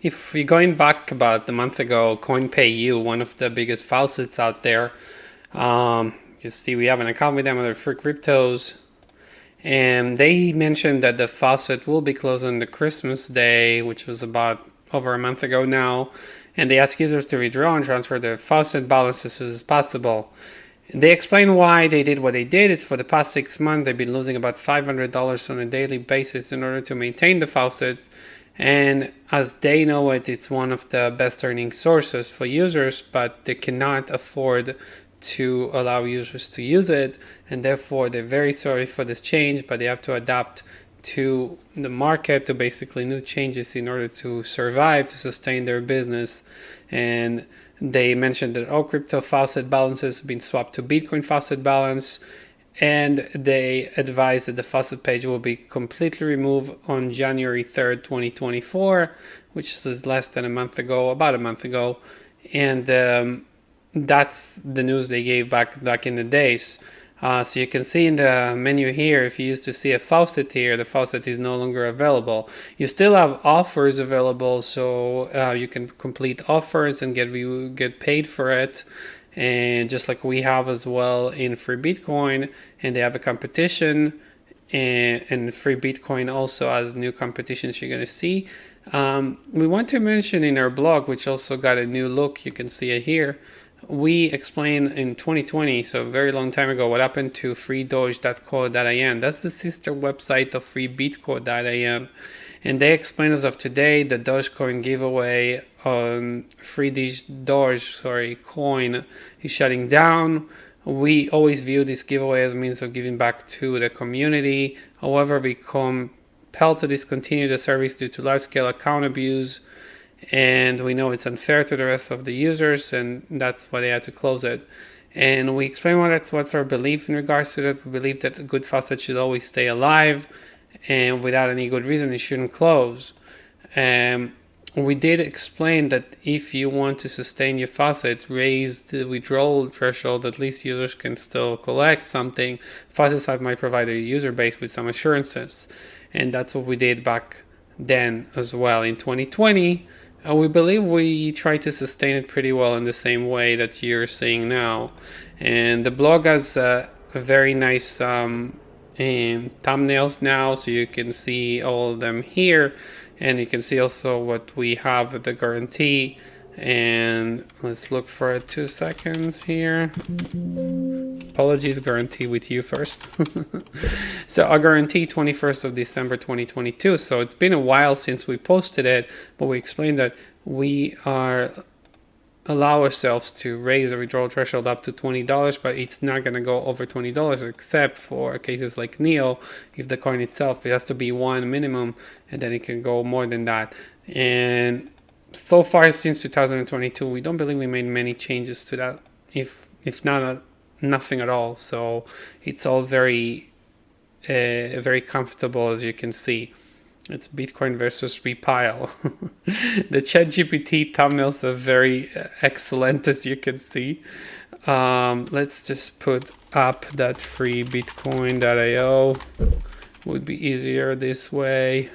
If you're going back about a month ago, CoinPayU, one of the biggest faucets out there, you see we have an account with them under Free Cryptos, and they mentioned that the faucet will be closed on the Christmas day, which was about over a month ago now, and they ask users to withdraw and transfer their faucet balance as soon as possible. They explain why they did what they did. It's for the past 6 months they've been losing about $500 on a daily basis in order to maintain the faucet. And as they know it, it's one of the best earning sources for users, but they cannot afford to allow users to use it. And therefore, they're very sorry for this change, but they have to adapt to the market, to basically new changes in order to survive, to sustain their business. And they mentioned that all crypto faucet balances have been swapped to Bitcoin faucet balance, and they advise that the faucet page will be completely removed on January 3rd, 2024, which is less than a month ago, about a month ago. And that's the news they gave back in the days. So you can see in the menu here, if you used to see a faucet here, the faucet is no longer available. You still have offers available, so you can complete offers and get paid for it. And just like we have as well in FreeBitcoin, and they have a competition, and FreeBitcoin also has new competitions you're going to see. We want to mention in our blog, which also got a new look, you can see it here. We explained in 2020, so a very long time ago, what happened to FreeDoge.co.in. That's the sister website of FreeBitcoin.in. And they explain as of today, the Dogecoin giveaway on FreeDoge coin is shutting down. We always view this giveaway as a means of giving back to the community. However, we compelled to discontinue the service due to large-scale account abuse. And we know it's unfair to the rest of the users, and that's why they had to close it. And we explain what's our belief in regards to that. We believe that a good faucet should always stay alive, and without any good reason it shouldn't close. We did explain that if you want to sustain your faucet, raise the withdrawal threshold, at least users can still collect something. Faucet might provide a user base with some assurances, and that's what we did back then as well in 2020. We believe we try to sustain it pretty well in the same way that you're seeing now. And the blog has a very nice thumbnails now, so you can see all of them here, and you can see also what we have, the guarantee. And let's look for it 2 seconds here. Apologies, guarantee with you first. So our guarantee 21st of December 2022. So it's been a while since we posted it, but we explained that we allow ourselves to raise the withdrawal threshold up to $20, but it's not going to go over $20 except for cases like Neo. If the coin itself, it has to be one minimum, and then it can go more than that. And so far since 2022, we don't believe we made many changes to that, if not nothing at all. So it's all very comfortable, as you can see. It's Bitcoin versus Repile. The ChatGPT thumbnails are very excellent, as you can see. Let's just put up that freebitcoin.io. Would be easier this way.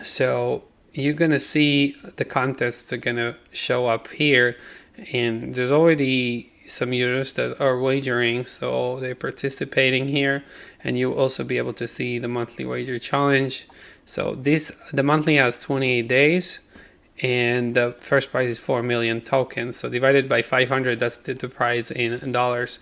So you're gonna see the contests are gonna show up here, and there's already some users that are wagering, so they're participating here, and you'll also be able to see the monthly wager challenge. So the monthly has 28 days, and the first prize is 4 million tokens. So divided by 500, that's the prize in dollars.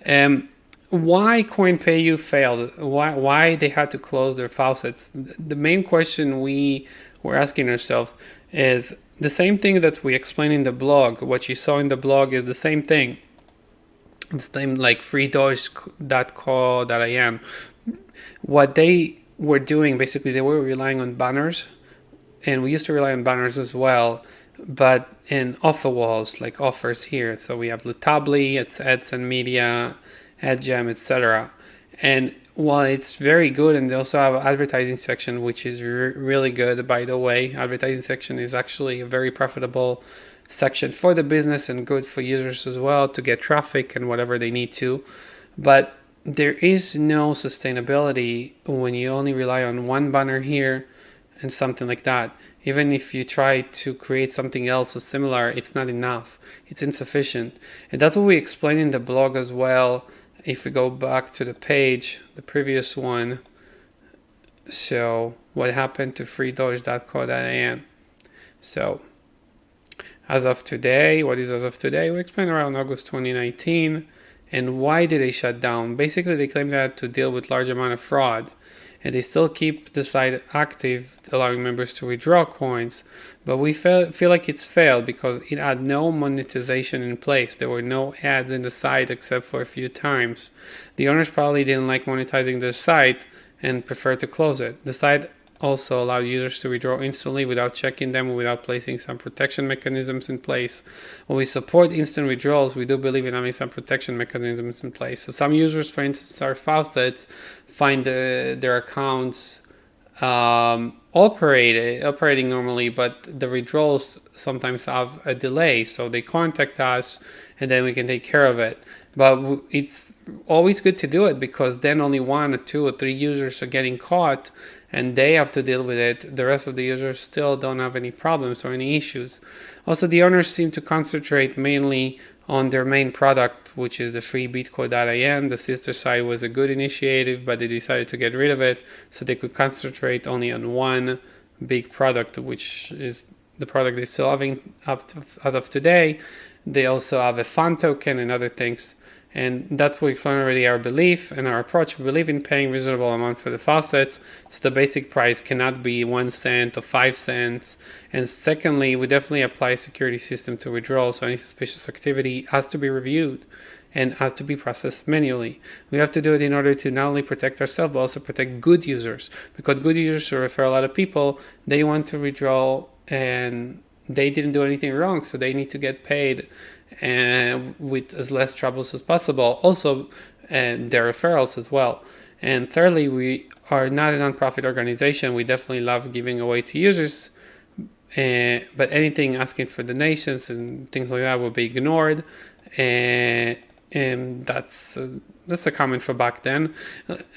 Why CoinPayU failed? Why they had to close their faucets? The main question we were asking ourselves is the same thing that we explained in the blog. What you saw in the blog is the same thing. It's the same like FreeDoge.co.in. What they were doing, basically, they were relying on banners, and we used to rely on banners as well, but in offer walls, like offers here. So we have Lutably, it's ads and media, AdGem, etc. And while it's very good, and they also have an advertising section, which is really good, by the way. Advertising section is actually a very profitable section for the business and good for users as well to get traffic and whatever they need to. But there is no sustainability when you only rely on one banner here, and something like that. Even if you try to create something else or similar, it's not enough. It's insufficient. And that's what we explain in the blog as well. If we go back to the page, the previous one, so what happened to FreeDoge.co.in. So as of today, what is as of today? We explained around August 2019. And why did they shut down? Basically, they claim that to deal with large amount of fraud. And they still keep the site active, allowing members to withdraw coins. But we feel like it's failed because it had no monetization in place. There were no ads in the site except for a few times. The owners probably didn't like monetizing their site and preferred to close it. The site also allowed users to withdraw instantly without checking them or without placing some protection mechanisms in place. When we support instant withdrawals, we do believe in having some protection mechanisms in place. So some users, for instance, our faucets, find their accounts operating normally, but the withdrawals sometimes have a delay. So they contact us and then we can take care of it. But it's always good to do it because then only 1 or 2 or 3 users are getting caught and they have to deal with it. The rest of the users still don't have any problems or any issues. Also, the owners seem to concentrate mainly on their main product, which is the FreeBitcoin.in. The sister site was a good initiative, but they decided to get rid of it so they could concentrate only on one big product, which is the product they're still having out of today. They also have a fund token and other things. And that's what we explained already, our belief and our approach. We believe in paying reasonable amount for the faucets, so the basic price cannot be 1 cent or 5 cents. And secondly, we definitely apply a security system to withdrawal, so any suspicious activity has to be reviewed and has to be processed manually. We have to do it in order to not only protect ourselves, but also protect good users. Because good users who refer a lot of people, they want to withdraw and they didn't do anything wrong, so they need to get paid and with as less troubles as possible. Also, their referrals as well. And thirdly, we are not a nonprofit organization. We definitely love giving away to users, but anything asking for donations and things like that will be ignored. And that's a comment for back then.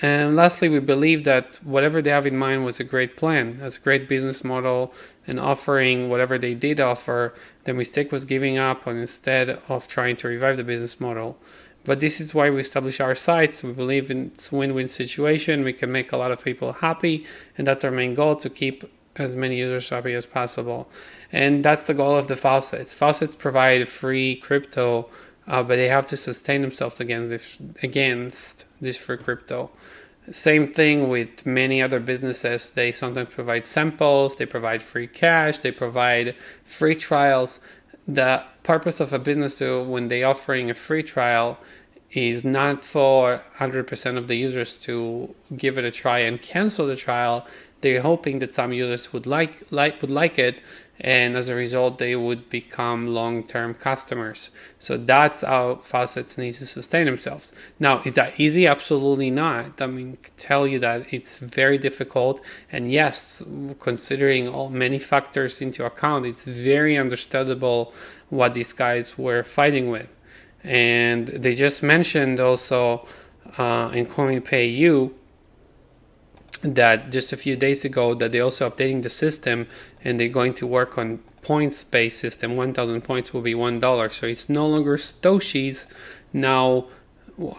And lastly, we believe that whatever they have in mind was a great plan, as a great business model, and offering whatever they did offer. The mistake was giving up on instead of trying to revive the business model. But this is why we establish our sites. We believe in it's a win-win situation. We can make a lot of people happy, and that's our main goal, to keep as many users happy as possible. And that's the goal of the faucets. Faucets provide free crypto, but they have to sustain themselves against this free crypto. Same thing with many other businesses. They sometimes provide samples, they provide free cash, they provide free trials. The purpose of a business, when they're offering a free trial, is not for 100% of the users to give it a try and cancel the trial. They're hoping that some users would like it, and as a result, they would become long-term customers. So that's how faucets need to sustain themselves. Now, is that easy? Absolutely not. I mean, I tell you that it's very difficult. And yes, considering all many factors into account, it's very understandable what these guys were fighting with. And they just mentioned also in CoinPayU that just a few days ago that they're also updating the system and they're going to work on points-based system. 1,000 points will be $1. So it's no longer Satoshis. Now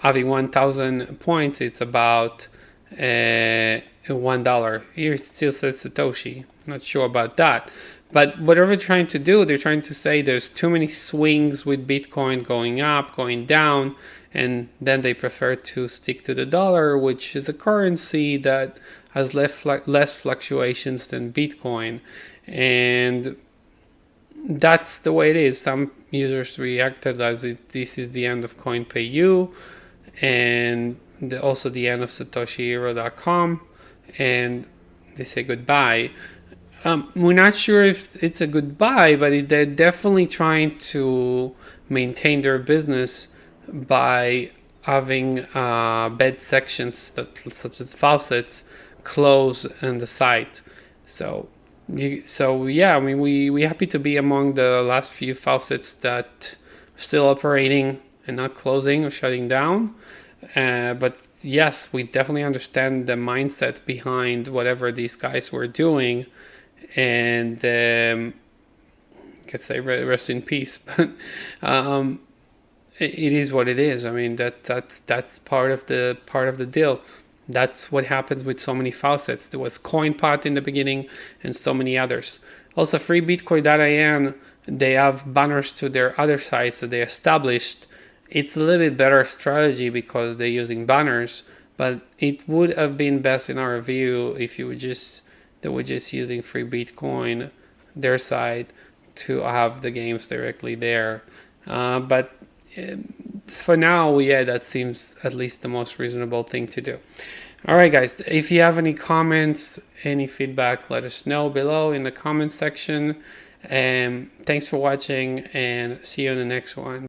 having 1,000 points, it's about $1. Here it still says Satoshi. Not sure about that. But whatever they're trying to do, they're trying to say there's too many swings with Bitcoin going up, going down, and then they prefer to stick to the dollar, which is a currency that has less fluctuations than Bitcoin. And that's the way it is. Some users reacted as this is the end of CoinPayU and also the end of SatoshiHero.com, and they say goodbye. We're not sure if it's a goodbye, but they're definitely trying to maintain their business by having bad sections such as faucets close on the site. So yeah, I mean, we're happy to be among the last few faucets that are still operating and not closing or shutting down. But yes, we definitely understand the mindset behind whatever these guys were doing, and could say rest in peace. But it is what it is. I mean, that's part of the deal. That's what happens with so many faucets. There was CoinPot in the beginning, and so many others. Also, FreeBitcoin.in, they have banners to their other sites that they established. It's a little bit better strategy because they're using banners, but it would have been best in our view if they were just using FreeBitcoin, their site, to have the games directly there. But for now, yeah, that seems at least the most reasonable thing to do. All right, guys, if you have any comments, any feedback, let us know below in the comment section. Thanks for watching, and see you in the next one.